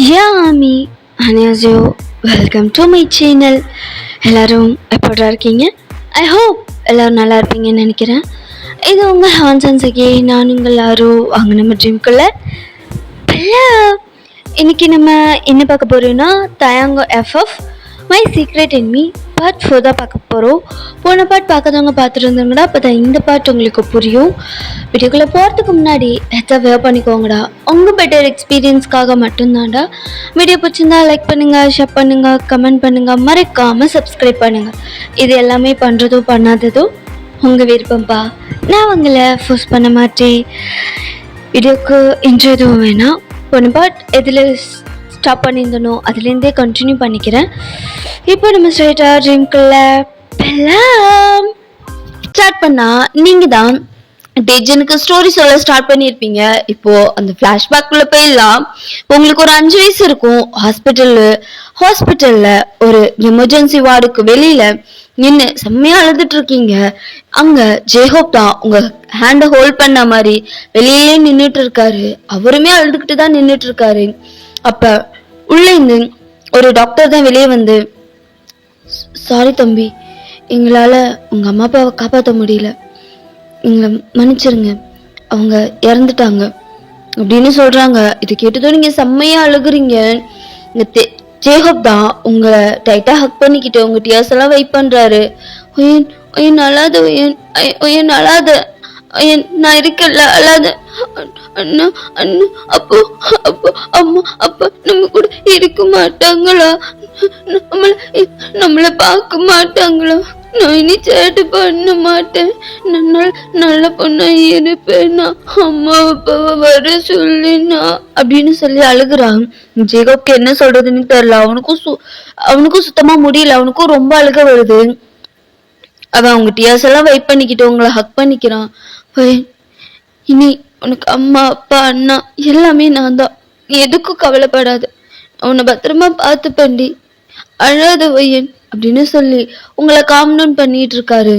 Yeah, Ami. 안녕하세요. Welcome to my channel. எல்லாரும் எப்படா இருக்கீங்க? ஐ ஹோப் எல்லாரும் நல்லா இருப்பீங்கன்னு நினைக்கிறேன். இது உங்கள் ஹான்சன் சகி. நான் உங்கள் எல்லாரும் வாங்க நம்ம ட்ரீம்குள்ள. இன்னைக்கு நம்ம என்ன பார்க்க போறோம்னா தயாங்கோ FF my secret in me part 4 தான் பார்க்க போகிறோம். போன பார்ட் பார்க்காதவங்க பார்த்துட்டு இருந்தாங்கடா, அப்போ தான் இந்த பார்ட் உங்களுக்கு புரியும். வீடியோக்குள்ளே போகிறதுக்கு முன்னாடி ஹெட்ஸாக வேவ் பண்ணிக்கோங்கடா, உங்கள் பெட்டர் எக்ஸ்பீரியன்ஸ்க்காக மட்டும்தான்டா. வீடியோ பிடிச்சிருந்தா லைக் பண்ணுங்கள், ஷேர் பண்ணுங்கள், கமெண்ட் பண்ணுங்கள், மறக்காமல் சப்ஸ்கிரைப் பண்ணுங்கள். இது எல்லாமே பண்ணுறதோ பண்ணாததோ உங்கள் விருப்பம்ப்பா. நான் உங்களை ஃபோர்ஸ் பண்ண மாட்டேன். வீடியோக்கு இன்ட்ரோ எதுவும் வேணாம். போன பார்ட் எதில் ஸ்டாப் பண்ணியிருந்தனோ அதுலேருந்தே கண்டினியூ பண்ணிக்கிறேன். இப்போ நம்ம ஸ்ட்ரைட்டாக ட்ரீம்குள்ள போகலாம். ஸ்டார்ட் பண்ணால் நீங்கள் தான் டேஜனுக்கு ஸ்டோரி சொல்ல ஸ்டார்ட் பண்ணியிருப்பீங்க. இப்போது அந்த ஃப்ளாஷ்பேக்குள்ளே போயிடலாம். உங்களுக்கு ஒரு 5 வயசு இருக்கும். ஹாஸ்பிட்டலில் ஒரு எமர்ஜென்சி வார்டுக்கு வெளியில் நின்று செம்மையாக அழுதுட்டு இருக்கீங்க. அங்கே ஜேஹோப் தான் உங்கள் ஹேண்டை ஹோல்ட் பண்ண மாதிரி வெளியிலே நின்றுட்டு இருக்காரு. அவருமே அழுதுகிட்டு தான் நின்றுட்டு இருக்காரு. அப்ப உள்ள இருந்து ஒரு டாக்டர் தான் வெளியே வந்து, சாரி தம்பி, எங்களால உங்க அம்மா அப்பாவை காப்பாற்ற முடியல, எங்களை மன்னிச்சிருங்க, அவங்க இறந்துட்டாங்க அப்படின்னு சொல்றாங்க. இது கேட்டதும் நீங்க செம்மையா அழுகுறீங்க. ஜேஹோப் தான் உங்களை டைட்டா ஹக் பண்ணிக்கிட்டு உங்க டியர்ஸ் எல்லாம் வெயிட் பண்றாரு. ஒயன் அழாத, ஒயன் அழாத, நான் இருக்கல, அழாத அண்ணா அண்ணா, அப்போ அப்போ அம்மா அப்பா நம்ம கூட இருக்க மாட்டாங்களா? நம்மளை பார்க்க மாட்டாங்களா? நான் இனி சேட்டு பண்ண மாட்டேன், நல்ல பொண்ணா இருப்பேன்னா அம்மா அப்பாவை வர சொல்லினா அப்படின்னு சொல்லி அழுகுறான். ஜேகோப்க்கு என்ன சொல்றதுன்னு தெரியல. அவனுக்கும் சுத்தமா முடியல. அவனுக்கும் ரொம்ப அழுக வருது. அவன் அவங்க டியர்ஸ் எல்லாம் வெயிட் பண்ணிக்கிட்டு உங்களை ஹக் பண்ணிக்கிறான். இனி உனக்கு அம்மா அப்பா அண்ணா எல்லாமே நான் தான், நீ எதுக்கும் கவலைப்படாத, உன்னை பத்திரமா பார்த்து பண்ணி அழாத வையன் அப்படின்னு சொல்லி உங்களை காம் டவுன் பண்ணிட்டு இருக்காரு.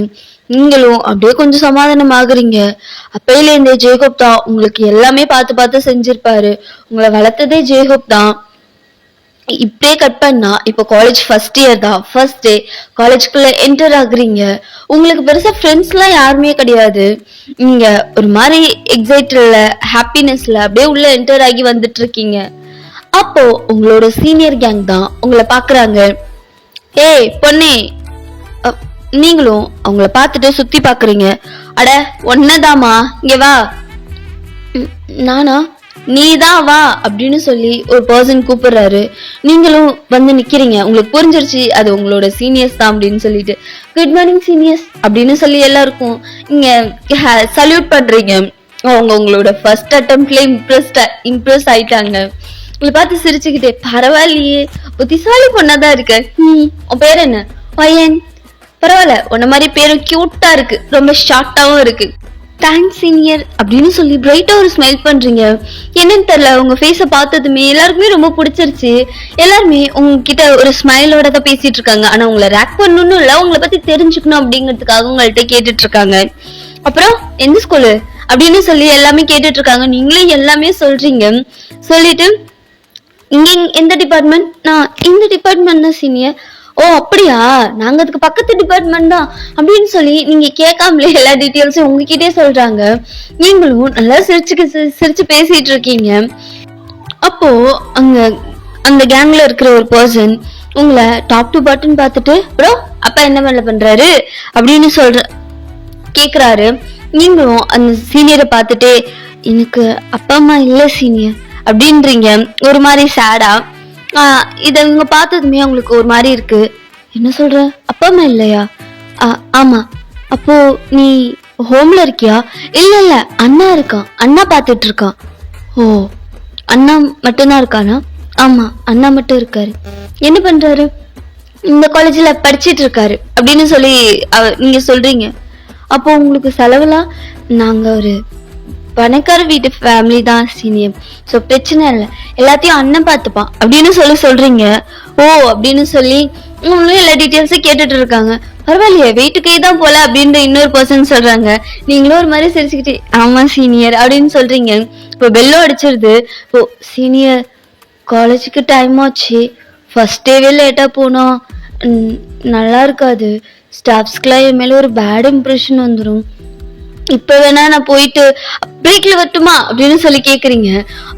நீங்களும் அப்படியே கொஞ்சம் சமாதானம் ஆகுறீங்க. அப்பையில இருந்தே ஜேகோப் தான் உங்களுக்கு எல்லாமே பார்த்து பார்த்து செஞ்சிருப்பாரு. உங்களை வளர்த்ததே ஜேகோப் தான். இப்படியே கட் பண்ணா இப்போ காலேஜ் ஃபர்ஸ்ட் இயர் தான். ஃபர்ஸ்ட் டே காலேஜ்குள்ள என்டர் ஆகுறீங்க. உங்களுக்கு பெருசா ஃப்ரெண்ட்ஸ் எல்லாம் யாருமே கிடையாது. நீங்க ஒரு மாதிரி எக்ஸைட்டட்ல ஹாப்பினஸ்ல அப்படியே உள்ள என்டர் ஆகி வந்துட்டு இருக்கீங்க. அப்போ உங்களோட சீனியர் கேங் தான் உங்களை பாக்குறாங்க. ஏய் பொண்ணே, நீங்களும் அவங்கள பார்த்துட்டு சுத்தி பாக்குறீங்க. அட ஒன்னதாமா, இங்க வா. நானா? நீதான் வா அப்படின்னு சொல்லி ஒரு பர்சன் கூப்பிடுறாரு. நீங்களும் வந்து நிக்கிறீங்க. உங்களுக்கு புரிஞ்சிருச்சு அது உங்களோட சீனியர்ஸ் தான் அப்படின்னு சொல்லிட்டு, குட் மார்னிங் சீனியர்ஸ் அப்படின்னு சொல்லி எல்லாருக்கும் இங்க சல்யூட் பண்றீங்க. அவங்க உங்களோட ஃபர்ஸ்ட் அட்டெம்ப்ட்ல இம்ப்ரெஸ் ஆயிட்டாங்க. உங்களை பார்த்து சிரிச்சுக்கிட்டே, பரவாயில்லையே புத்திசாலி பொண்ணாதான் இருக்க, உன் பேர் என்ன? பையன். பரவாயில்ல, உன்ன மாதிரி பேரும் கியூட்டா இருக்கு, ரொம்ப ஷார்ட்டாவும் இருக்கு. தேங்க்ஸ் சீனியர் அப்படின்னு சொல்லி பிரைட்டா ஒரு ஸ்மைல் பண்றீங்க. என்னன்னு தெரியல, உங்க ஃபேஸ பார்த்ததுமே எல்லாருக்குமே ரொம்ப பிடிச்சிருச்சு. எல்லாருமே உங்ககிட்ட ஒரு ஸ்மைலோட தான் பேசிட்டு இருக்காங்க. ஆனா உங்களை ரேக் பண்ணணும்னு இல்ல, உங்களை பத்தி தெரிஞ்சுக்கணும் அப்படிங்கிறதுக்காக உங்கள்ட்ட கேட்டுட்டு இருக்காங்க. அப்புறம் எந்த ஸ்கூலு அப்படின்னு சொல்லி எல்லாமே கேட்டுட்டு இருக்காங்க. நீங்களும் எல்லாமே சொல்றீங்க. சொல்லிட்டு இங்க எந்த டிபார்ட்மெண்ட்? நான் இந்த டிபார்ட்மெண்ட் தான் சீனியர். ஓ அப்படியா, நாங்க அதுக்கு பக்கத்து டிபார்ட்மெண்ட் தான் அப்படின்னு சொல்லி நீங்க கேட்காமலே எல்லா டீட்டெயில்ஸும் உங்ககிட்டே சொல்றாங்க. நீங்களும் நல்லா சிரிச்சு பேசிட்டு இருக்கீங்க. அப்போ அங்க அந்த கேங்ல இருக்கிற ஒரு பர்சன் உங்களை டாப் டு பாட்டன் பார்த்துட்டு, ப்ரோ அப்பா என்ன வேலை பண்றாரு அப்படின்னு கேக்குறாரு. நீங்களும் அந்த சீனியரை பார்த்துட்டு, எனக்கு அப்பா அம்மா இல்ல சீனியர் அப்படின்றீங்க ஒரு மாதிரி சேடா. இத இவங்க பார்த்ததுமே அவங்களுக்கு ஒரு மாதிரி இருக்கு. என்ன சொல்ற, அப்பா அம்மா இல்லையா? ஆமா. அப்போ நீ ஹோம்ல இருக்கியா? இல்ல இல்ல, அண்ணா இருக்கான், அண்ணா பாத்துட்டு இருக்கான். ஓ, அண்ணா மட்டும்தான் இருக்கானா? ஆமா, அண்ணா மட்டும் இருக்காரு. என்ன பண்றாரு? இந்த காலேஜ்ல படிச்சிட்டு இருக்காரு அப்படின்னு சொல்லி நீங்க சொல்றீங்க. அப்போ உங்களுக்கு செலவுலாம்? நாங்க ஒரு பணக்கார வீட்டு ஃபேமிலி தான் சீனியர், ஸோ பிரச்சனை இல்லை, எல்லாத்தையும் அண்ணன் பார்த்துப்பான் அப்படின்னு சொல்றீங்க. ஓ அப்படின்னு சொல்லி உங்களும் எல்லா டீட்டெயில்ஸும் கேட்டுட்டு இருக்காங்க. பரவாயில்லையே, வெயிட்டுக்கே தான் போல அப்படின்ற இன்னொரு பர்சன் சொல்றாங்க. நீங்களும் ஒரு மாதிரி சிரிச்சுக்கிட்டு, ஆமா சீனியர் அப்படின்னு சொல்றீங்க. இப்போ பெல்லோ அடிச்சிருது. இப்போ சீனியர் காலேஜுக்கு டைம் ஆச்சு. ஃபர்ஸ்ட் டேவே லேட்டா போனா நல்லா இருக்காது. ஸ்டாஃப்ஸ்க்குலாம் என் மேல ஒரு பேட் இம்ப்ரெஷன் வந்துடும். இப்ப வேணா நான் போயிட்டு பிரேக்ல வரட்டுமா அப்படின்னு சொல்லி கேக்குறீங்க.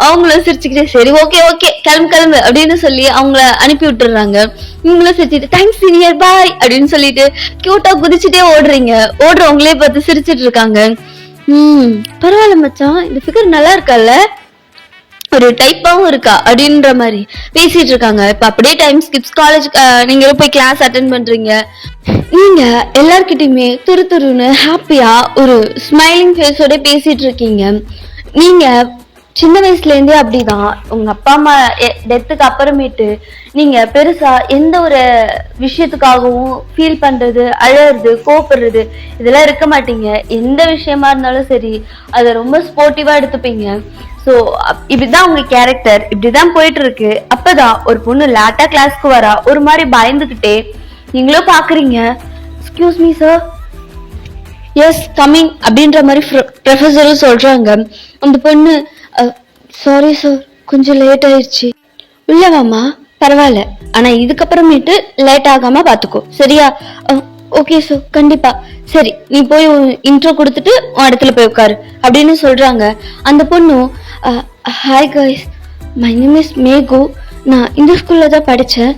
அவங்களும் சிரிச்சுக்கிட்டே சரி ஓகே ஓகே கிளம்பு கிளம்பு அப்படின்னு சொல்லி அவங்கள அனுப்பி விட்டுறாங்க. இவங்களும் சிரிச்சுட்டு தேங்க்ஸ் சீனியர் பாய் அப்படின்னு சொல்லிட்டு கியூட்டா குதிச்சுட்டே ஓடுறீங்க. ஓடுறவங்களே பார்த்து சிரிச்சிட்டு இருக்காங்க. பரவாயில்ல மச்சான், இந்த ஃபிகர் நல்லா இருக்கல்ல, ஒரு டைப்பாவும் இருக்கா அப்படின்ற மாதிரி பேசிட்டு இருக்காங்க. இப்ப அப்படியே டைம் ஸ்கிப்ஸ் காலேஜ், நீங்களும் போய் கிளாஸ் அட்டென்ட் பண்றீங்க. நீங்க எல்லார்கிட்டயுமே துரு துருன்னு ஹாப்பியா ஒரு ஸ்மைலிங் ஃபேஸோட பேசிட்டு இருக்கீங்க. நீங்க சின்ன வயசுல இருந்தே அப்படிதான். உங்க அப்பா அம்மா டெத்துக்கு அப்புறமேட்டு நீங்க பெருசா எந்த ஒரு விஷயத்துக்காகவும் ஃபீல் பண்றது, அழறது, கோபப்படுறது இதெல்லாம் இருக்க மாட்டீங்க. எந்த விஷயமா இருந்தாலும் சரி அதை ரொம்ப ஸ்போர்ட்டிவா எடுத்துப்பீங்க. ஸோ இப்படிதான் உங்க கேரக்டர், இப்படிதான் போயிட்டு இருக்கு. அப்பதான் ஒரு பொண்ணு லேட்டா கிளாஸ்க்கு வரா, ஒரு மாதிரி பயந்துகிட்டே. நீங்களும் பாக்குறீங்க. Excuse me sir, yes coming அப்படின்ற மாதிரி ப்ரொஃபஸரும் சொல்றாங்க. அந்த பொண்ணு சாரி சார் கொஞ்சம் லேட் ஆயிடுச்சு. உள்ளவாமா பரவாயில்ல, ஆனா இதுக்கப்புறமேட்டு லேட் ஆகாம பாத்துக்கோ சரியா? ஓகே சார் கண்டிப்பா. சரி நீ போய் இன்ட்ரோ கொடுத்துட்டு உன் இடத்துல போய் உட்காரு அப்படின்னு சொல்றாங்க. அந்த பொண்ணும் hi guys, my name is Megu, நான் இந்த ஸ்கூல்ல தான் படித்தேன்,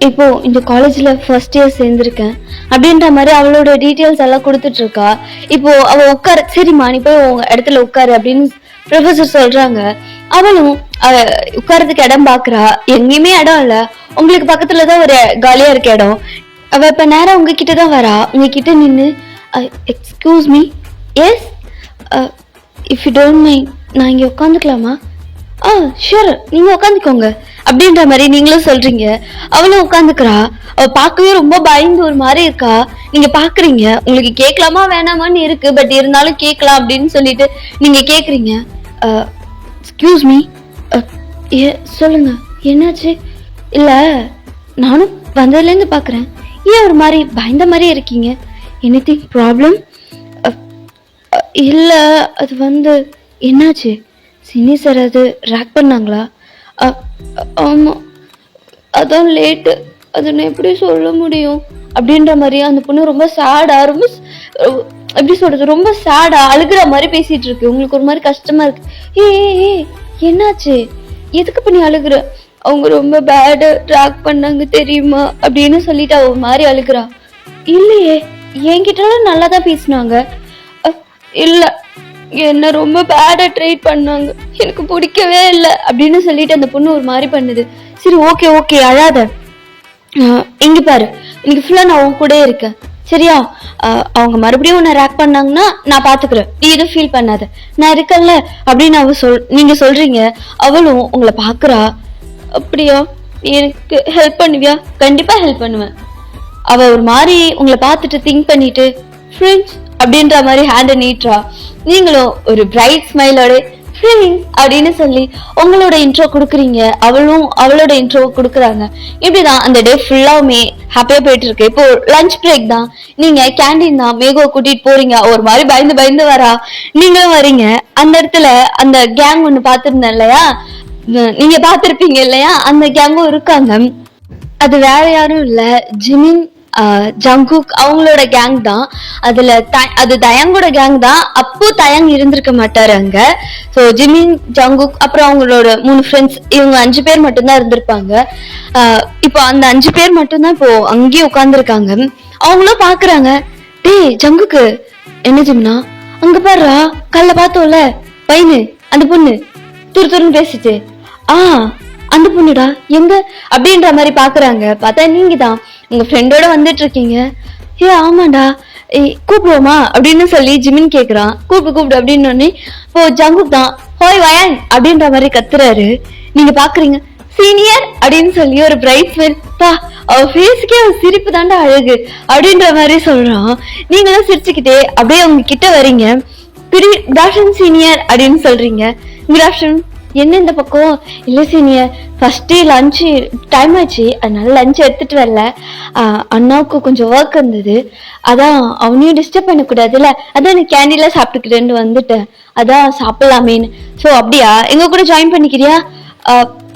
இப்போ இந்த காலேஜ்ல ஃபர்ஸ்ட் இயர் சேர்ந்திருக்கேன் அப்படின்ற மாதிரி அவளோட டீட்டெயில்ஸ் எல்லாம் கொடுத்துட்டு இருக்கா. இப்போ அவ உட்கார, சரிம்மா நீ போய் உங்க இடத்துல உட்காரு அப்படின்னு ப்ரொஃபசர் சொல்றாங்க. அவளும் உட்காரத்துக்கு இடம் பாக்குறா. எங்கேயுமே இடம் இல்ல, உங்களுக்கு பக்கத்துலதான் ஒரு காலியா இருக்க இடம். அவ இப்ப நேரம் உங்ககிட்ட தான் வரா. உங்ககிட்ட நின்று excuse me, yes if you don't mind நான் இங்க உட்காந்துக்கலாமா? ஷூர் நீங்க உட்காந்துக்கோங்க அப்படின்ற மாதிரி நீங்களும் சொல்றீங்க. அவளும் உட்காந்துக்கிறா. அவ பார்க்கவே ரொம்ப பயந்து ஒரு மாதிரி இருக்கா. நீங்க பாக்குறீங்க, உங்களுக்கு கேட்கலாமா வேணாமான்னு இருக்கு, பட் இருந்தாலும் கேட்கலாம் அப்படின்னு சொல்லிட்டு நீங்க கேக்குறீங்க. எக்ஸ்கியூஸ் மீ, சொல்லுங்க என்னாச்சு? இல்ல நானும் வந்ததுல இருந்து பாக்குறேன், ஏன் ஒரு மாதிரி பயந்த மாதிரி இருக்கீங்க? Anything problem? இல்ல அது வந்து என்னாச்சு, சினி சார் அது ரேக் பண்ணாங்களா? ஆமா அதான் லேட்டு, அது நான் எப்படி சொல்ல முடியும் அப்படின்ற மாதிரி அந்த பொண்ணு ரொம்ப சேடா, ரொம்ப எப்படி சொல்றது, ரொம்ப சேடா அழுகிற மாதிரி பேசிட்டு இருக்கு. உங்களுக்கு ஒரு மாதிரி கஷ்டமா இருக்கு. ஏ என்னாச்சு, எதுக்கு பண்ணி அழுகுற? அவங்க ரொம்ப பேடு ட்ராக் பண்ணாங்க தெரியுமா அப்படின்னு சொல்லிட்டு அவ மாதிரி அழுகுறா. இல்லையே, என்கிட்டலாம் நல்லா தான் பேசினாங்க. இல்ல என்ன ரொம்ப பேடா ட்ரீட் பண்ணாங்க, எனக்கு பிடிக்கவே இல்லை அப்படின்னு சொல்லிட்டு அந்த பொண்ணு ஒரு மாதிரி பண்ணுது. சரி ஓகே ஓகே அழாத, இங்க பாரு இன்னைக்கு ஃபுல்லா நான் உன் கூட இருக்கேன் சரியா? அவங்க மறுபடியும் உன்னை ரேக் பண்ணாங்கன்னா நான் பாத்துக்கிறேன், நீ எதுவும் ஃபீல் பண்ணாத, நான் இருக்கேன்ல அப்படின்னு நீங்க சொல்றீங்க. அவளும் உங்களை பாக்குறா. அப்படியா, எனக்கு ஹெல்ப் பண்ணுவியா? கண்டிப்பா ஹெல்ப் பண்ணுவேன். அவ ஒரு மாதிரி உங்களை பார்த்துட்டு திங்க் பண்ணிட்டு ஃப்ரெண்ட்ஸ் அப்படின்ற மாதிரி ஹேண்ட நீட்றா. நீங்களும் ஒரு பிரைட் ஸ்மைலோட ஃப்ரெண்ட்ஸ் அப்படின்னு சொல்லி உங்களோட இன்ட்ரோ கொடுக்குறீங்க. அவளும் அவளோட இன்ட்ரோ கொடுக்குறாங்க. இப்படிதான் அந்த டே ஃபுல்லாவுமே ஹாப்பியா போயிட்டு இருக்கு. இப்போ லஞ்ச் பிரேக் தான், நீங்க கேண்டீன் தான் மேகோ கூட்டிட்டு போறீங்க. ஒரு மாதிரி பயந்து பயந்து வரா. நீங்களும் வரீங்க. அந்த இடத்துல அந்த கேங் ஒண்ணு பாத்துருந்தேன் இல்லையா, நீங்க பாத்திருப்பீங்க இல்லையா, அந்த கேங்கும் இருக்காங்க. அது வேற யாரும் இல்ல, ஜிமின் ஜங்குக் அவங்களோட கேங் தான். அதுல அது தயங்கோட கேங் தான். அப்போ தயங் இருந்திருக்க மாட்டாரு அங்க. ஸோ ஜிமின், ஜங்குக் அப்புறம் அவங்களோட 3 ஃப்ரெண்ட்ஸ், இவங்க 5 பேர் மட்டும்தான் இருந்திருப்பாங்க. இப்போ அந்த 5 பேர் மட்டும்தான் இப்போ அங்கேயே உட்கார்ந்துருக்காங்க. அவங்களும் பாக்குறாங்க. டேய் ஜங்குக்கு, என்ன ஜிம்னா அங்க பாருடா, கல்ல பார்த்தோம்ல பையனு, அந்த பொண்ணு துரு துருன்னு பேசிட்டு, அந்த பொண்ணுடா எங்க அப்படின்ற மாதிரி பாக்குறாங்க. பார்த்தா நீங்க தான் உங்க ஃப்ரெண்டோட வந்துட்டு இருக்கீங்க. ஏ ஆமாண்டா, கூப்பிடுவோமா அப்படின்னு சொல்லி ஜிமின் கேக்குறான். கூப்பிடு அப்படின்னு இப்போ ஜங்குக் தான் ஹோய் வயன் அப்படின்ற மாதிரி கத்துறாரு. நீங்க பாக்குறீங்க சீனியர் அப்படின்னு சொல்லி ஒரு பிரைட் ஸ்மைல். அவ ஃபேஸுக்கே அவ சிரிப்பு தாண்டா அழகு அப்படின்ற மாதிரி சொல்றான். நீங்களும் சிரிச்சுக்கிட்டே அப்படியே அவங்க கிட்ட வரீங்க. குட் ஆஃப்டர்நூன் சீனியர் அப்படின்னு சொல்றீங்க. Good afternoon. என்ன இந்த பக்கம்? இல்ல சீனியர், ஃபர்ஸ்ட் லஞ்ச் டைம் ஆச்சு, அதனால லஞ்ச் எடுத்துட்டு வரல. அண்ணாவுக்கு கொஞ்சம் ஒர்க் இருந்தது, அதான் அவனையும் டிஸ்டர்ப் பண்ணக்கூடாதுல்ல, அதான் எனக்கு கேண்டீன்ல சாப்பிட்டுக்கிட்டேன்னு வந்துட்டேன், அதான் சாப்பிடலாமேன்னு. ஸோ அப்படியா, எங்க கூட ஜாயின் பண்ணிக்கிறியா?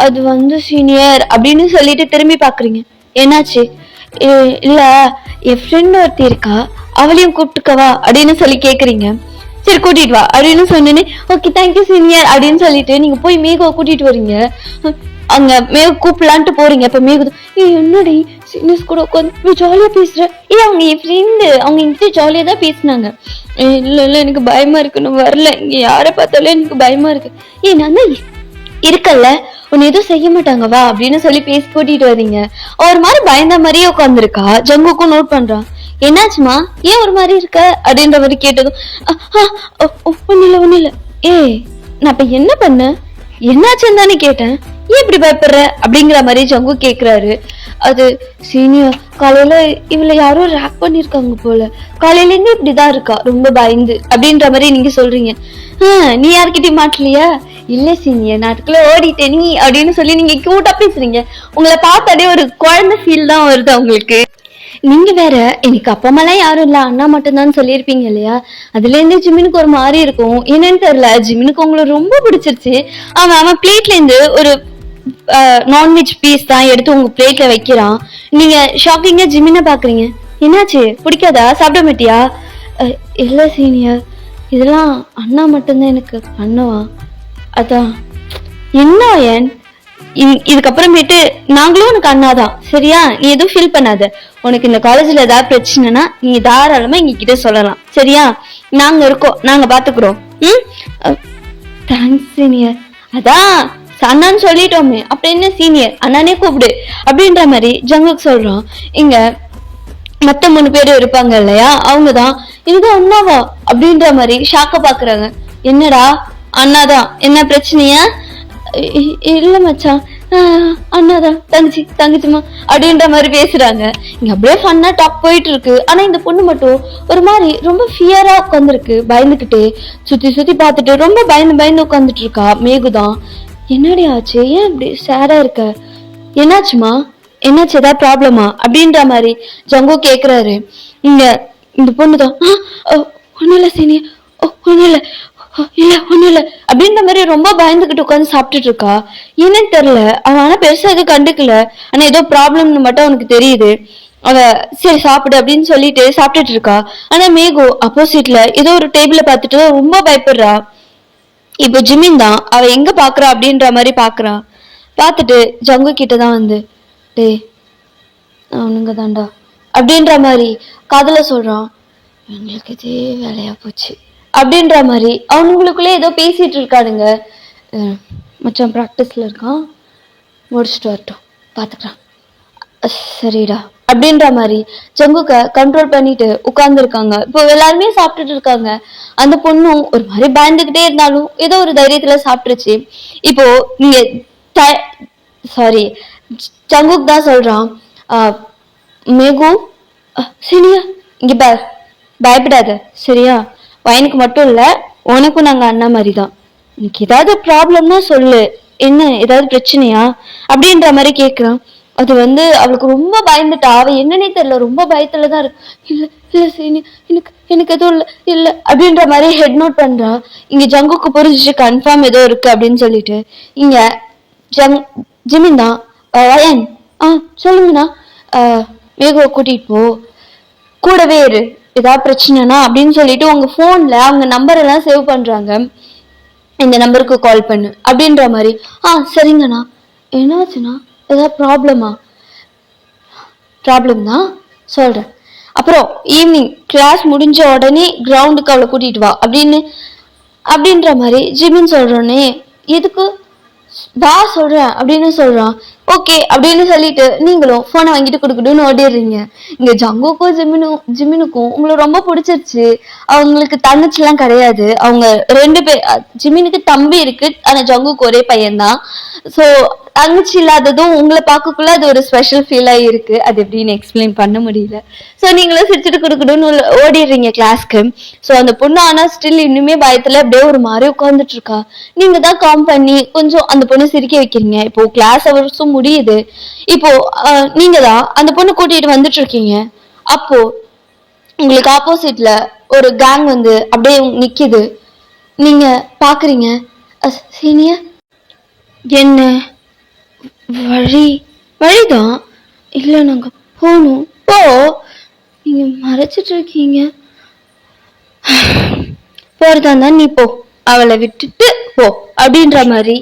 அது வந்து சீனியர் அப்படின்னு சொல்லிட்டு திரும்பி பாக்குறீங்க. என்னாச்சு? இல்ல, என் ஃப்ரெண்ட் ஒருத்தி இருக்கா, அவளையும் கூப்பிட்டுக்கவா அப்படின்னு சொல்லி கேக்குறீங்க. சரி கூட்டிட்டு வா அப்படின்னு சொன்னேனே. ஓகே தேங்க்யூ சீனியர் அப்படின்னு சொல்லிட்டு நீங்க போய் மேகவை கூட்டிட்டு வரீங்க. அங்க மேக கூப்பிடலான்ட்டு போறீங்க. இப்ப மேகு என்னடி சீனியர்ஸ் கூட உட்காந்து ஜாலியா பேசுற? அவங்க என் ஃப்ரெண்டு, அவங்க என்கிட்ட ஜாலியா தான் பேசினாங்க. இல்ல இல்ல எனக்கு பயமா இருக்கு, நான் வரல, இங்க யாரை பார்த்தாலும் எனக்கு பயமா இருக்கு. நான் தான் இருக்கல்ல, உன்னை எதுவும் செய்ய மாட்டாங்க வா அப்படின்னு சொல்லி பேசி கூட்டிட்டு வரீங்க. ஒரு மாதிரி பயந்த மாதிரியே உட்காந்துருக்கா. ஜங்குக்கும் நோட் பண்றான். என்னாச்சுமா, ஏன் ஒரு மாதிரி இருக்க அப்படின்ற மாதிரி கேட்டதும் ஒண்ணு இல்ல. நான் இப்ப என்ன பண்ண, என்னாச்சுன்னு தானே கேட்டேன், ஏன் இப்படி பயப்படுற அப்படிங்கிற மாதிரி ஜங்கு கேக்குறாரு. அது சீனியர், காலையில இவள யாரோ ரேக் பண்ணிருக்காங்க போல, காலையில இருந்து இப்படிதான் இருக்கா, ரொம்ப பயந்து அப்படின்ற மாதிரி நீங்க சொல்றீங்க. நீ யாருக்கிட்டயும் மாட்டலையா? இல்ல சீனியர், நான் அதுக்குள்ள ஓடிட்டேன் நீ அப்படின்னு சொல்லி நீங்க கியூட்டா பேசுறீங்க. உங்களை பார்த்தாலே ஒரு குழந்தை ஃபீல் தான் வருது உங்களுக்கு. நீங்க வேற எனக்கு அப்பா அம்மாலாம் யாரும் இல்ல, அண்ணா மட்டும்தான் சொல்லியிருப்பீங்க இல்லையா? அதுல இருந்து ஜிமினுக்கு ஒரு மாதிரி இருக்கும், என்னன்னு தெரியல. ஜிமினுக்கு உங்களை ரொம்ப பிடிச்சிருச்சு. அவன் பிளேட்ல இருந்து ஒரு நான்வெஜ் பீஸ் தான் எடுத்து உங்க பிளேட்ல வைக்கிறான். நீங்க ஷாக்கிங்கா ஜிமினை பாக்குறீங்க. என்னாச்சு, பிடிக்காதா, சாப்பிட மாட்டியா? இல்ல சீனியர், இதெல்லாம் அண்ணா மட்டும்தான் எனக்கு பண்ணுவா, அதான். என்ன ஏன் இதுக்கப்புறமேட்டு நாங்களும் உனக்கு அண்ணாதான் சரியா? நீ எதுவும் ஃபீல் பண்ணாத. உனக்கு இந்த காலேஜ்ல ஏதாவது பிரச்சனைனா நீ தாராளமா எங்க கிட்ட சொல்லலாம் சரியா? நாங்க இருக்கோம், நாங்க பாத்துக்கிறோம். Thanks senior. அதான் அண்ணான்னு சொல்லிட்டோமே, அப்படி என்ன சீனியர், அண்ணானே கூப்பிடு அப்படின்ற மாதிரி ஜங்குக்கு சொல்றோம். இங்க மத்த 3 பேரும் இருப்பாங்க இல்லையா, அவங்கதான் இது அண்ணாவா அப்படின்ற மாதிரி ஷாக்க பாக்குறாங்க. என்னடா அண்ணாதான், என்ன பிரச்சனையா? இல்ல மச்சான், அண்ணாதான், தங்கச்சிமா அப்படின்ற மாதிரி பேசுறாங்க. இங்க அப்படியே ஃபன்னா டாக் போயிட்டு இருக்கு. ஆனா இந்த பொண்ணு மட்டும் ஒரு மாதிரி ரொம்ப ஃபியரா உட்காந்துருக்கு, பயந்துகிட்டே சுத்தி சுத்தி பார்த்துட்டு ரொம்ப பயந்து உட்காந்துட்டு இருக்கா. மேகுதான், என்னடி ஆச்சு, ஏன் இப்படி சேடா இருக்க, என்னாச்சுமா, என்னாச்சு, ஏதாவது ப்ராப்ளமா அப்படின்ற மாதிரி ஜங்கு கேக்குறாரு. இங்க இந்த பொண்ணுதான், ஒண்ணும் இல்ல சீனியர், ஒண்ணும் இல்ல ஒண்ணும் இல்ல அப்படின்ற மாதிரி ரொம்ப பயந்துகிட்டு உட்காந்து சாப்பிட்டுட்டு இருக்கா. என்னன்னு தெரியல, அவன் ஆனா பெருசா எதுவும் கண்டுக்கல. ஆனா ஏதோ ப்ராப்ளம்னு மட்டும் அவனுக்கு தெரியுது. அவ சரி சாப்பிடு அப்படின்னு சொல்லிட்டு சாப்பிட்டுட்டு இருக்கா. ஆனா மேகு அப்போசிட்ல ஏதோ ஒரு டேபிள பார்த்துட்டு ரொம்ப பயப்படுறா. இப்போ ஜிமின் தான் அவ எங்க பாக்குறா அப்படின்ற மாதிரி பாக்குறான். பார்த்துட்டு ஜங்கு கிட்டதான் வந்து, டே அவனுங்க தாண்டா அப்படின்ற மாதிரி காதுல சொல்றான். எங்களுக்கு இதே வேலையா போச்சு அப்படின்ற மாதிரி அவனுங்களுக்குள்ளே ஏதோ பேசிட்டு இருக்கானுங்க. மச்சான் ப்ராக்டிஸ்ல இருக்கான், முடிச்சுட்டு வரட்டும் பாத்துக்கலாம், சரிடா அப்படின்ற மாதிரி ஜங்குக்க கண்ட்ரோல் பண்ணிட்டு உட்கார்ந்து இருக்காங்க. இப்போ எல்லாருமே சாப்பிட்டுட்டு இருக்காங்க. அந்த பொண்ணும் ஒரு மாதிரி பயந்துகிட்டே இருந்தாலும் ஏதோ ஒரு தைரியத்துல சாப்பிட்டுருச்சு. இப்போ நீங்க சாரி ஜங்குக் தான் சொல்றான், மேகு சரியா இங்க பார், பயப்படாத சரியா? பையனுக்கு மட்டும் இல்ல, உனக்கும் நாங்க அண்ணா மாதிரிதான். எனக்கு ஏதாவது ப்ராப்ளம்னா சொல்லு, என்ன ஏதாவது பிரச்சனையா அப்படின்ற மாதிரி கேக்குறான். அது வந்து அவளுக்கு ரொம்ப பயந்துட்டா. அவ என்னன்னே தெரியல, ரொம்ப பயத்துலதான் இருக்கு. இல்ல இல்ல சீனி, எனக்கு எதுவும் இல்ல அப்படின்ற மாதிரி ஹெட் நோட் பண்றா. இங்க ஜங்குக்கு புரிஞ்சிச்சு கன்ஃபார்ம் ஏதோ இருக்கு அப்படின்னு சொல்லிட்டு இங்க ஜிமின் தான், வயன் சொல்லுங்கண்ணா, மேகுவை கூட்டிட்டு போ, கூடவே இரு, ஏதாவது பிரச்சனைனா அப்படின்னு சொல்லிட்டு உங்க போன்ல அவங்க நம்பர் எல்லாம் சேவ் பண்றாங்க, இந்த நம்பருக்கு கால் பண்ணு அப்படின்ற மாதிரி. சரிங்கண்ணா. என்னாச்சுண்ணா, ஏதாவது ப்ராப்ளம் தான் சொல்றேன். அப்புறம் ஈவினிங் கிளாஸ் முடிஞ்ச உடனே கிரவுண்டுக்கு அவளை கூட்டிட்டு வா அப்படின்ற மாதிரி ஜிமின் சொல்றோன்னே, எதுக்கு வா சொல்றேன் அப்படின்னு சொல்றான். ஓகே அப்படின்னு சொல்லிட்டு நீங்களும் போனை வாங்கிட்டு கொடுக்கணும்னு ஓடிடுறீங்க. இங்க ஜங்குக்கும் ஜிமினுக்கும் உங்களை ரொம்ப பிடிச்சிருச்சு. அவங்களுக்கு தங்கச்சி எல்லாம் கிடையாது, அவங்க 2 பேர். ஜிமினுக்கு தம்பி இருக்கு, ஆனா ஜங்குக்கு ஒரே பையன்தான். சோ தங்கச்சி இல்லாததும் உங்களை பார்க்கக்குள்ள அது ஒரு ஸ்பெஷல் ஃபீலா இருக்கு. அது எப்படின்னு எக்ஸ்பிளைன் பண்ண முடியல. சோ நீங்களும் சிரிச்சுட்டு கொடுக்கணும்னு ஓடிடுறீங்க கிளாஸ்க்கு. சோ அந்த பொண்ணு ஆனா ஸ்டில் இன்னுமே பயத்துல அப்படியே ஒரு மாதிரி உட்கார்ந்துட்டு இருக்கா. நீங்க தான் காம் பண்ணி கொஞ்சம் அந்த பொண்ணு சிரிக்க வைக்கிறீங்க. இப்போ கிளாஸ் அவர்ஸும் முடியுது. இப்போ நீங்க தான் அந்த பொண்ணு கூட்டிட்டு வந்துட்டு இருக்கீங்க. அப்போ உங்களுக்கு ஆப்போசிட்ல ஒரு கேங் வந்து அப்படியே நிக்குது. நீங்க பாக்குறீங்க, சீனியர் என்ன வழி? வழிதான். இல்ல நாங்க போகணும். போ. நீங்க மறைச்சிட்டு இருக்கீங்க. போறதா இருந்தா நீ போ, அவளை விட்டுட்டு போ அப்படின்ற மாதிரி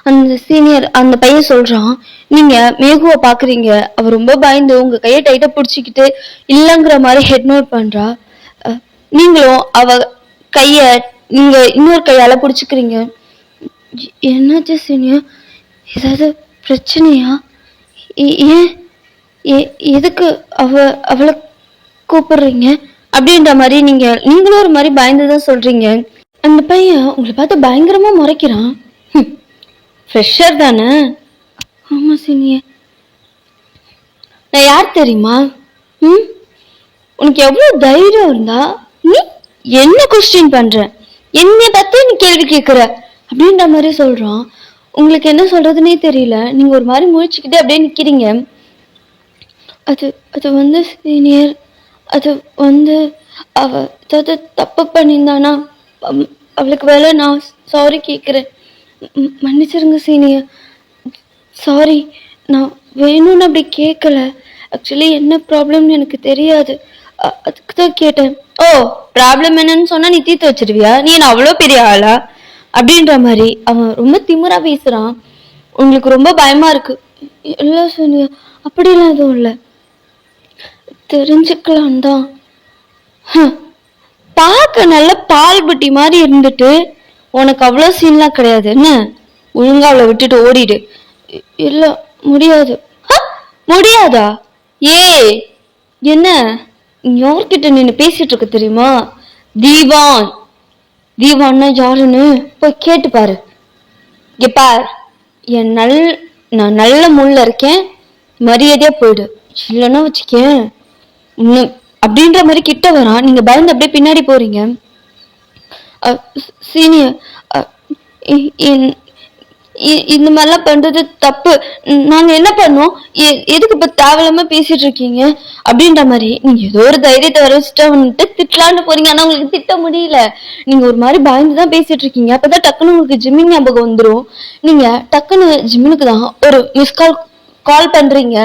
அந்த சீனியர் அந்த பையன் சொல்றான். நீங்க மேகுவை பாக்குறீங்க, அவ ரொம்ப பயந்து உங்க கையை டைட்டா பிடிச்சிக்கிட்டு இல்லங்கிற மாதிரி ஹெட் நோட் பண்றா. நீங்களும் அவ கைய நீங்க இன்னொரு கையால பிடிச்சுக்கிறீங்க. என்னாச்சு சீனியர்? ஏதாவது பிரச்சனையா? ஏன் எதுக்கு அவளை கூப்பிடுறீங்க அப்படின்ற மாதிரி நீங்களும் ஒரு மாதிரி பயந்துதான் சொல்றீங்க. அந்த பையன் உங்களை பார்த்து பயங்கரமா முறைக்கிறான். ஃப்ரெஷர் தானே? ஆமா சீனியர். நான் யார் தெரியுமா? உனக்கு எவ்வளவு தைரியம் இருந்தா நீ என்ன கொஸ்டின் பண்ற, என்னை பத்தி நீ கேள்வி கேட்கிற அப்படின்ற மாதிரி சொல்றான். உங்களுக்கு என்ன சொல்றதுன்னே தெரியல. நீங்க ஒரு மாதிரி முழிச்சுக்கிட்டு அப்படியே நிக்கிறீங்க. அது வந்து சீனியர், அது வந்து அவ ஏதாவது தப்பு பண்ணியிருந்தானா அவளுக்கு வேலை. நான் சாரி கேட்குறேன், மன்னிச்சிருங்க சீனியர். சாரி, நான் வேணும்னு அப்படி கேட்கல. ஆக்சுவலி என்ன ப்ராப்ளம்னு எனக்கு தெரியாது, அதுக்கு தான் கேட்டேன். ஓ, ப்ராப்ளம் என்னன்னு சொன்னா நீ தீர்த்து வச்சிருவியா? நீ என்ன அவ்வளோ பெரிய ஆளா அப்படின்ற மாதிரி அவன் ரொம்ப திமிரா பேசுறான். உங்களுக்கு ரொம்ப பயமா இருக்கு. இல்லை சீனியர், அப்படிலாம் எதுவும் இல்லை, தெரிஞ்சுக்கலாம் தான். பார்க்க நல்ல பால் புட்டி மாதிரி இருந்துட்டு உனக்கு அவ்வளோ சீன்லாம் கிடையாது என்ன? ஒழுங்கா அவளை விட்டுட்டு ஓடிடு. இல்ல முடியாது. முடியாதா? ஏ என்ன யார்கிட்ட நின்று பேசிட்டு இருக்க தெரியுமா? தீவான். தீவான்னா யாருன்னு போய் கேட்டு பாரு. பார், நான் நல்ல முள்ள இருக்கேன், மரியாதையா போயிடு. இல்லைன்னா வச்சுக்கேன் அப்படின்ற மாதிரி கிட்ட வரான். நீங்க பயந்து அப்படியே பின்னாடி போறீங்க. சீனியர், இந்த மாதிரிலாம் பண்றது தப்பு. நாங்க என்ன பண்ணோம்? எதுக்கு இப்ப தேவையில்லாம பேசிட்டு இருக்கீங்க அப்படின்ற மாதிரி நீங்க ஏதோ ஒரு தைரியத்தை வர வச்சுட்டு அவன்கிட்ட திட்டலான்னு போறீங்க. ஆனா உங்களுக்கு திட்ட முடியல. நீங்க ஒரு மாதிரி பயந்துதான் பேசிட்டு இருக்கீங்க. அப்பதான் டக்குன்னு உங்களுக்கு ஜிம்மின் ஞாபகம் வந்துடும். நீங்க டக்குன்னு ஜிம்மினுக்கு தான் ஒரு மிஸ் கால் பண்றீங்க.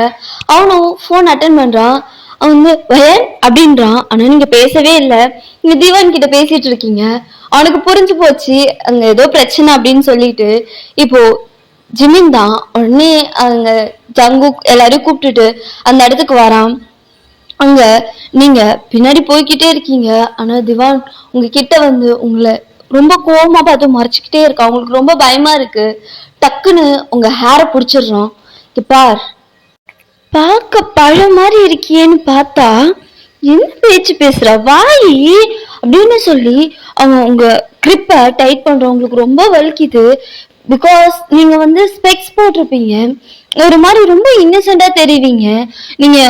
அவனும் போன் அட்டன் பண்றான். அவன் வந்து வயன் அப்படின்றான். ஆனா நீங்க பேசவே இல்லை. நீங்க தீவான் கிட்ட பேசிட்டு இருக்கீங்க. அவனுக்கு புரிஞ்சு போச்சு அங்க ஏதோ பிரச்சனை அப்படின்னு சொல்லிட்டு இப்போ ஜிமின் தான் உடனே அங்க ஜங்கு எல்லாரையும் கூப்பிட்டுட்டு அந்த இடத்துக்கு வரான். அங்க நீங்க பின்னாடி போய்கிட்டே இருக்கீங்க. ஆனா திவான் உங்ககிட்ட வந்து உங்களை ரொம்ப கோவமா பார்த்து மறைச்சுக்கிட்டே இருக்கா. உங்களுக்கு ரொம்ப பயமா இருக்கு. டக்குன்னு உங்க ஹேரை பிடிச்சிடுறோம். பார், பார்க்க பழ மாதிரி இருக்கியேன்னு பார்த்தா என்ன பேச்சு பேசுற வாயி அப்படின்னு சொல்லி அவன் உங்க கிரிப்பை டைட் பண்றவங்களுக்கு ரொம்ப வலிக்குது. பிகாஸ் நீங்க வந்து ஸ்பெக்ஸ் போட்டிருப்பீங்க, ஒரு மாதிரி ரொம்ப இன்னசென்டா தெரிவிங்க. நீங்க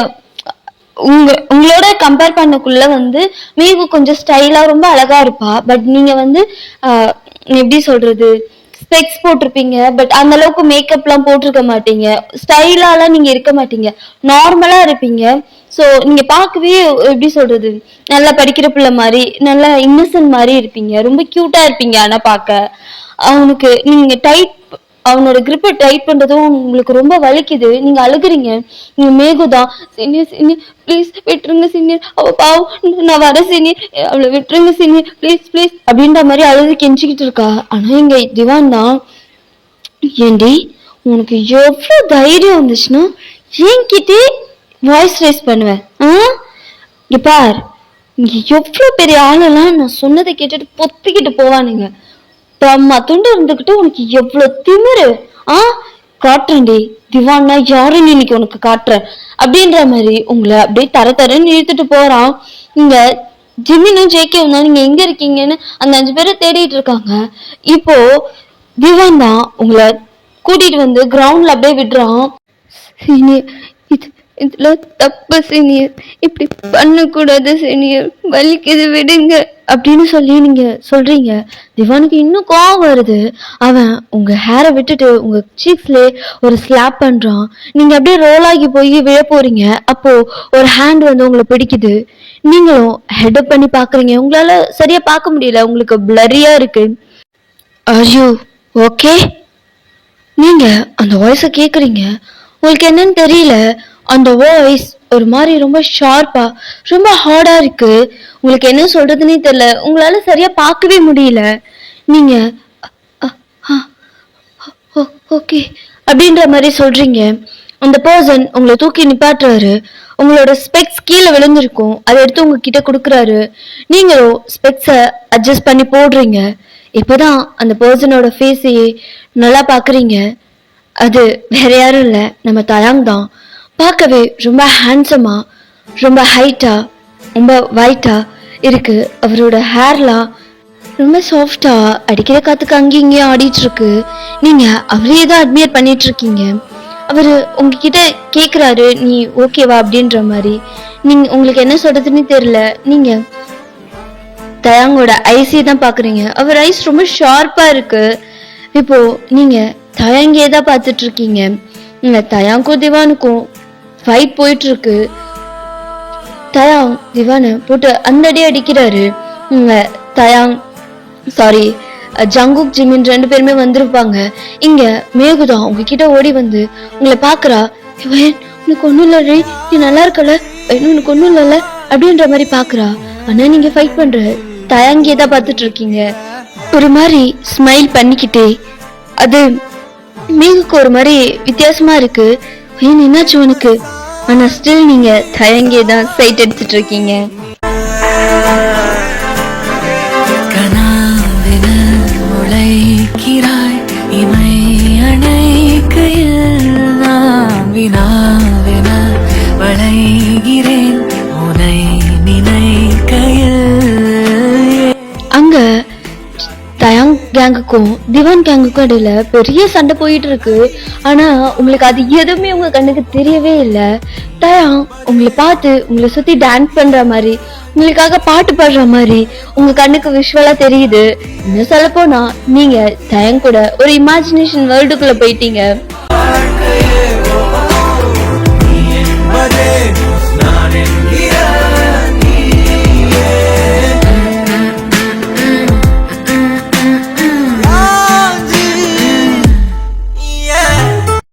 உங்களோட கம்பேர் பண்ணக்குள்ள வந்து மீகு கொஞ்சம் ஸ்டைலா ரொம்ப அழகா இருப்பா. பட் நீங்க வந்து எப்படி சொல்றது, ஸ்பெக்ஸ் போட்டிருப்பீங்க. பட் அந்த அளவுக்கு மேக்கப் எல்லாம் போட்டிருக்க மாட்டீங்க. ஸ்டைலாலாம் நீங்க இருக்க மாட்டீங்க, நார்மலா இருப்பீங்க. ஸோ நீங்க பார்க்கவே எப்படி சொல்றது, நல்லா படிக்கிற பிள்ளை மாதிரி, நல்லா இன்னசென்ட் மாதிரி இருப்பீங்க. ரொம்ப கியூட்டா இருப்பீங்க. ஆனா பார்க்க அவனுக்கு நீங்க அவனோட கிரிப்பை டைட் பண்றதும் உங்களுக்கு ரொம்ப வலிக்குது. நீங்க அழுகுறீங்க. நீங்க மேகுதான், சீனியர் சீனியர் ப்ளீஸ் விட்டுருங்க சீனியர், அவ பாவம், நான் வர சீனியர், அவளை விட்டுருங்க சீனியர் ப்ளீஸ் ப்ளீஸ் அப்படின்ற மாதிரி அழுது கெஞ்சிக்கிட்டு இருக்கா. ஆனா இங்க திவான் தான், ஏண்டி உனக்கு எவ்வளவு தைரியம் வந்துச்சுன்னா என்கிட்டே வாய்ஸ் ரைஸ் பண்ணுவேன்? பார், இங்க எவ்வளவு பெரிய ஆளெல்லாம் நான் சொன்னதை கேட்டுட்டு பொத்திக்கிட்டு போவானுங்க. அம்மா துண்டு இருந்துகிட்டு உனக்கு எவ்வளவு திமிரு. காட்டுறேன்டி திவான்னா யாருன்னு இன்னைக்கு உனக்கு காட்டுறேன் அப்படின்ற மாதிரி உங்களை அப்படியே தரன்னு இழுத்துட்டு போறான். இங்க ஜிம்மினும் ஜேகேவும் தான் நீங்க எங்க இருக்கீங்கன்னு அந்த 5 பேரை தேடிட்டு இருக்காங்க. இப்போ திவான் தான் உங்களை கூட்டிட்டு வந்து கிரவுண்ட்ல அப்படியே விடுறான். இதுல தப்பு சீனியர், இப்படி பண்ணக்கூடாது சீனியர், வலிக்குது விடுங்க அப்படின்னு சொல்லி நீங்க சொல்றீங்க. திவானுக்கு இன்னும் கோவம் வருது. அவன் உங்க ஹேரை விட்டுட்டு உங்க சீக்ஸ்ல ஒரு ஸ்லாப் பண்றான். நீங்க அப்படியே ரோல் ஆகி போய் விழ போறீங்க. அப்போ ஒரு ஹேண்ட் வந்து உங்களை பிடிக்குது. நீங்களும் ஹெட் பண்ணி பாக்குறீங்க. உங்களால சரியா பார்க்க முடியல, உங்களுக்கு பிளரியா இருக்கு. Are you okay? நீங்க அந்த வாய்ஸ கேக்குறீங்க. உங்களுக்கு என்னன்னு தெரியல. அந்த வாய்ஸ் ஒரு மாதிரி ரொம்ப ஷார்ப்பா, ரொம்ப ஹார்டா இருக்கு. உங்களுக்கு என்ன சொல்றதுன்னே தெரியல. உங்களால சரியா பார்க்கவே முடியல. நீங்க அ, அ, ஓ ஓகே அப்படின்ற மாதிரி சொல்றீங்க. அந்த பர்சன் உங்களை தூக்கி நிப்பாட்டுறாரு. உங்களோட ஸ்பெக்ஸ் கீழே விழுந்திருக்கும். அதை எடுத்து உங்ககிட்ட கொடுக்குறாரு. நீங்களும் ஸ்பெக்ஸை அட்ஜஸ்ட் பண்ணி போடுறீங்க. இப்போதான் அந்த பர்சனோட ஃபேஸையே நல்லா பார்க்குறீங்க. அது வேற யாரும் இல்லை, நம்ம தயாங் தான். பார்க்கவே ரொம்ப ஹேண்ட்ஸமா, ரொம்ப ஹைட்டா, ரொம்ப ஒயிட்டா இருக்கு. அவரோட ஹேர்லாம் ரொம்ப சாஃப்டா அடிக்கிற காத்துக்கு அங்கேயும் இங்கேயும் ஆடிட்டு இருக்கு. நீங்க அவரே தான் அட்மியர் பண்ணிட்டு இருக்கீங்க. அவரு உங்ககிட்ட கேக்குறாரு, நீ ஓகேவா அப்படின்ற மாதிரி. நீங்க உங்களுக்கு என்ன சொல்றதுன்னு தெரியல. நீங்க தயாங்கோட ஐஸே தான் பாக்குறீங்க. அவர் ஐஸ் ரொம்ப ஷார்ப்பா இருக்கு. இப்போ நீங்க தயாங்கே தான் பார்த்துட்டு இருக்கீங்க. நீங்க தயாங்கும் திவானுக்கும் ஃபைட் போயிட்டு இருக்கு. தயாங் திவானை போட்டு அந்த அடி அடிக்கிறாரு. தயாங் சாரி ஜங்குக் ஜிமின் 2 பேருமே வந்திருப்பாங்க. இங்க மேகுதா உங்ககிட்ட ஓடி வந்து உங்களை பாக்குறா. உனக்கு ஒண்ணும் இல்ல, நீ நல்லா இருக்கல, உனக்கு ஒண்ணும் இல்ல அப்படின்ற மாதிரி பாக்குறா. ஆனா நீங்க ஃபைட் பண்ற தயாங்கியே தான் பார்த்துட்டு இருக்கீங்க. ஒரு மாதிரி ஸ்மைல் பண்ணிக்கிட்டே. அது மேகுக்கு ஒரு மாதிரி வித்தியாசமா இருக்கு. என்னாச்சு உனக்கு? ஆனா ஸ்டில் நீங்க தயாங்கியே தான் சைட் அடிச்சிட்டு இருக்கீங்க. அங்க தயாங் கேங்குக்கும் திவான் கேங்குக்கும் இடையில பெரிய சண்டை போயிட்டு இருக்கு. ஆனா உங்களுக்கு அது எதுவுமே உங்க கண்ணுக்கு தெரியவே இல்லை. தயாங் உங்களை பார்த்து உங்களை சுத்தி டான்ஸ் பண்ற மாதிரி, உங்களுக்காக பாட்டு பாடுற மாதிரி உங்க கண்ணுக்கு விஷுவலா தெரியுது. இன்னும் சொல்ல போனா நீங்க தயாங் கூட ஒரு இமேஜினேஷன் வேர்ல்டுக்குள்ள போயிட்டீங்க. நான்